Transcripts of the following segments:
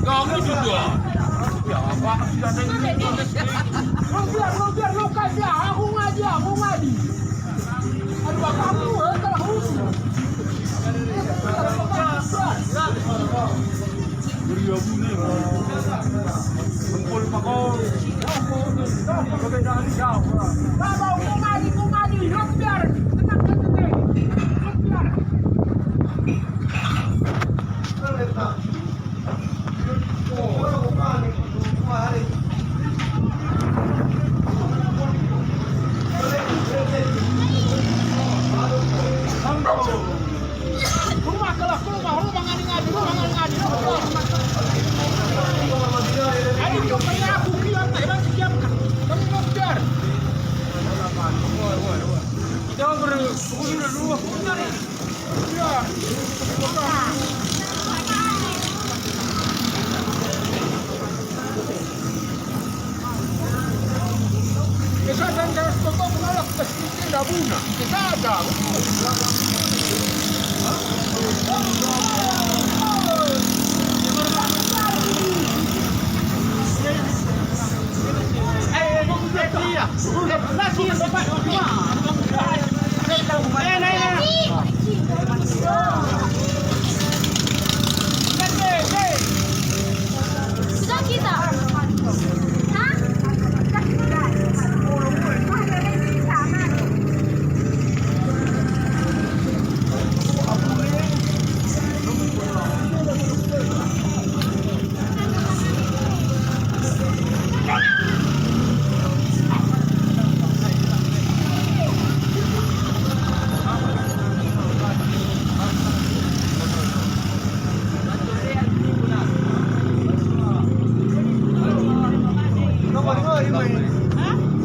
Kamu juga. Ya apa? Biar lo kayak aku ngaji. Aduh kamu kalau kumpul pakau. Perbedaan jauh. Mau ngaji, lo biar tenang biar. Buna, kita ada. Sudah kita.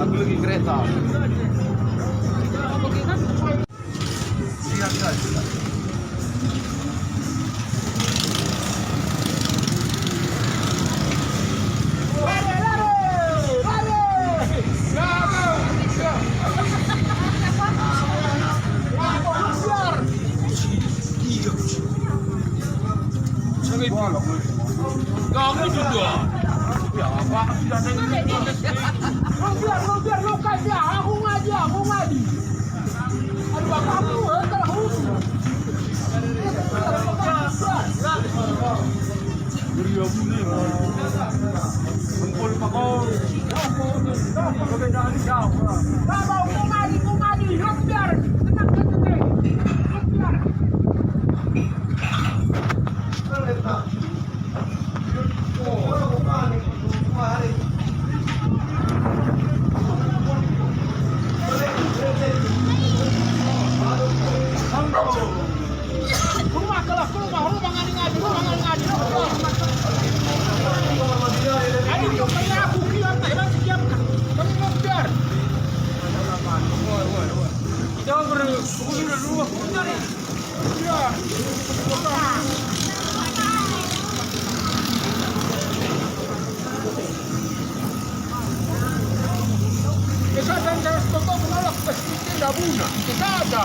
Aku lagi kereta. Siap guys. Kamu juga. Ya apa? Biar lo kayak aku ngaji. Aduh kamu kalau kumpul pakau. Perbedaan jauh. Mau ngaji, lo biar tenang Buna, kita ada.